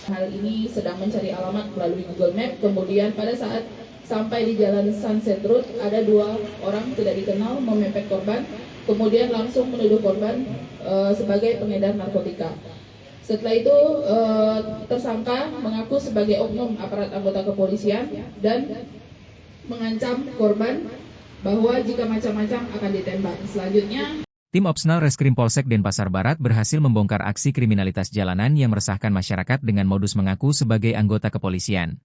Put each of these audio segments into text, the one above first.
Hal ini sedang mencari alamat melalui Google Map, kemudian pada saat sampai di Jalan Sunset Road, ada 2 orang tidak dikenal memepet korban, kemudian langsung menuduh korban sebagai pengedar narkotika. Setelah itu tersangka mengaku sebagai oknum aparat anggota kepolisian dan mengancam korban bahwa jika macam-macam akan ditembak. Selanjutnya, Tim Opsnal Reskrim Polsek Denpasar Barat berhasil membongkar aksi kriminalitas jalanan yang meresahkan masyarakat dengan modus mengaku sebagai anggota kepolisian.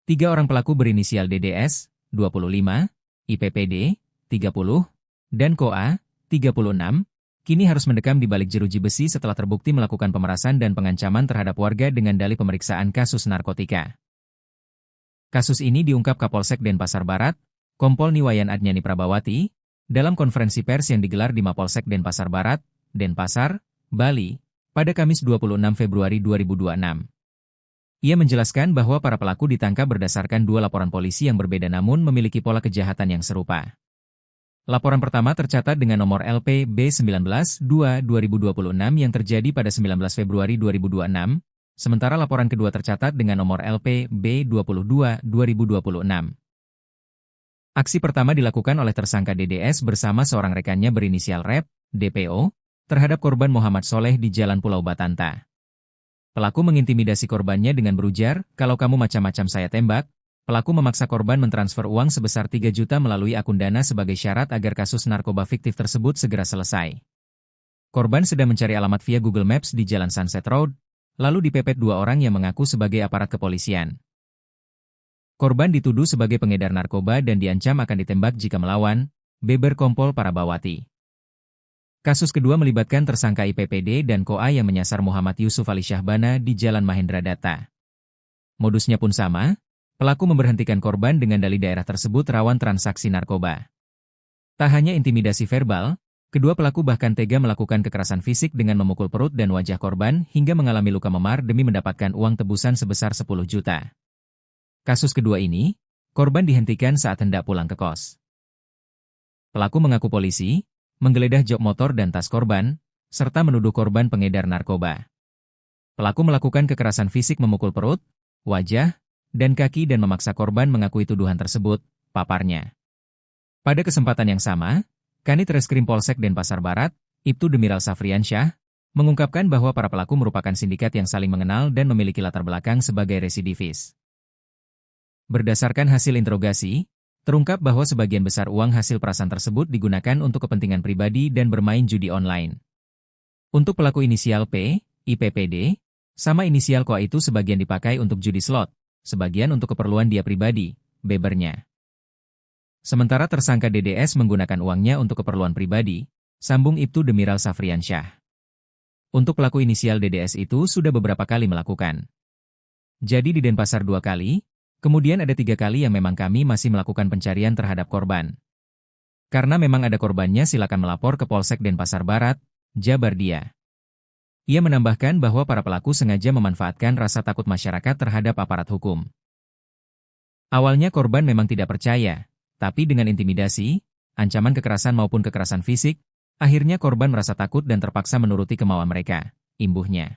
3 orang pelaku berinisial DDS, 25, IPPD, 30, dan KOA, 36, kini harus mendekam di balik jeruji besi setelah terbukti melakukan pemerasan dan pengancaman terhadap warga dengan dalih pemeriksaan kasus narkotika. Kasus ini diungkap Kapolsek Denpasar Barat, Kompol Niwayan Adnyani Prabawati, dalam konferensi pers yang digelar di Mapolsek Denpasar Barat, Denpasar, Bali, pada Kamis 26 Februari 2026. Ia menjelaskan bahwa para pelaku ditangkap berdasarkan 2 laporan polisi yang berbeda namun memiliki pola kejahatan yang serupa. Laporan pertama tercatat dengan nomor LP B19-2-2026 yang terjadi pada 19 Februari 2026, sementara laporan kedua tercatat dengan nomor LP B22-2026. Aksi pertama dilakukan oleh tersangka DDS bersama seorang rekannya berinisial REP, DPO, terhadap korban Muhammad Soleh di Jalan Pulau Batanta. Pelaku mengintimidasi korbannya dengan berujar, "Kalau kamu macam-macam saya tembak." Pelaku memaksa korban mentransfer uang sebesar 3 juta melalui akun Dana sebagai syarat agar kasus narkoba fiktif tersebut segera selesai. Korban sedang mencari alamat via Google Maps di Jalan Sunset Road, lalu dipepet 2 orang yang mengaku sebagai aparat kepolisian. Korban dituduh sebagai pengedar narkoba dan diancam akan ditembak jika melawan, beber Kompol Parabawati. Kasus kedua melibatkan tersangka IPPD dan KOA yang menyasar Muhammad Yusuf Ali Syahbana di Jalan Mahendra Datta. Modusnya pun sama, pelaku memberhentikan korban dengan dalih daerah tersebut rawan transaksi narkoba. Tak hanya intimidasi verbal, kedua pelaku bahkan tega melakukan kekerasan fisik dengan memukul perut dan wajah korban hingga mengalami luka memar demi mendapatkan uang tebusan sebesar 10 juta. Kasus kedua ini, korban dihentikan saat hendak pulang ke kos. Pelaku mengaku polisi, menggeledah jok motor dan tas korban, serta menuduh korban pengedar narkoba. Pelaku melakukan kekerasan fisik memukul perut, wajah, dan kaki dan memaksa korban mengakui tuduhan tersebut, paparnya. Pada kesempatan yang sama, Kanit Reskrim Polsek Denpasar Barat, Ibtu Demiral Safriansyah, mengungkapkan bahwa para pelaku merupakan sindikat yang saling mengenal dan memiliki latar belakang sebagai residivis. Berdasarkan hasil interogasi, terungkap bahwa sebagian besar uang hasil perasan tersebut digunakan untuk kepentingan pribadi dan bermain judi online. Untuk pelaku inisial P, IPPD, sama inisial KOA itu sebagian dipakai untuk judi slot, sebagian untuk keperluan dia pribadi, bebernya. Sementara tersangka DDS menggunakan uangnya untuk keperluan pribadi, sambung Ibtu Demiral Safriansyah. Untuk pelaku inisial DDS itu sudah beberapa kali melakukan. Jadi di Denpasar 2 kali, kemudian ada 3 kali yang memang kami masih melakukan pencarian terhadap korban. Karena memang ada korbannya silakan melapor ke Polsek Denpasar Barat, jabar dia. Ia menambahkan bahwa para pelaku sengaja memanfaatkan rasa takut masyarakat terhadap aparat hukum. Awalnya korban memang tidak percaya, tapi dengan intimidasi, ancaman kekerasan maupun kekerasan fisik, akhirnya korban merasa takut dan terpaksa menuruti kemauan mereka, imbuhnya.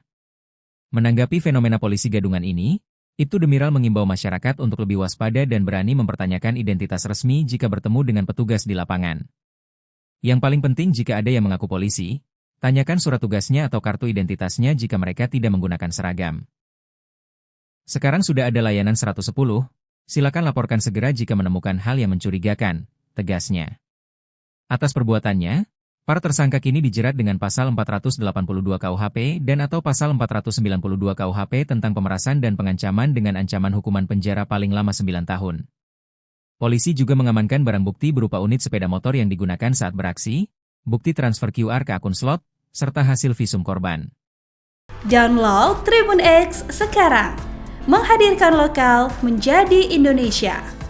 Menanggapi fenomena polisi gadungan ini, Ibtu Demiral mengimbau masyarakat untuk lebih waspada dan berani mempertanyakan identitas resmi jika bertemu dengan petugas di lapangan. Yang paling penting jika ada yang mengaku polisi, tanyakan surat tugasnya atau kartu identitasnya jika mereka tidak menggunakan seragam. Sekarang sudah ada layanan 110, silakan laporkan segera jika menemukan hal yang mencurigakan, tegasnya. Atas perbuatannya, para tersangka kini dijerat dengan pasal 482 KUHP dan atau pasal 492 KUHP tentang pemerasan dan pengancaman dengan ancaman hukuman penjara paling lama 9 tahun. Polisi juga mengamankan barang bukti berupa unit sepeda motor yang digunakan saat beraksi, bukti transfer QR ke akun slot, serta hasil visum korban. Download Tribun X sekarang, menghadirkan lokal menjadi Indonesia.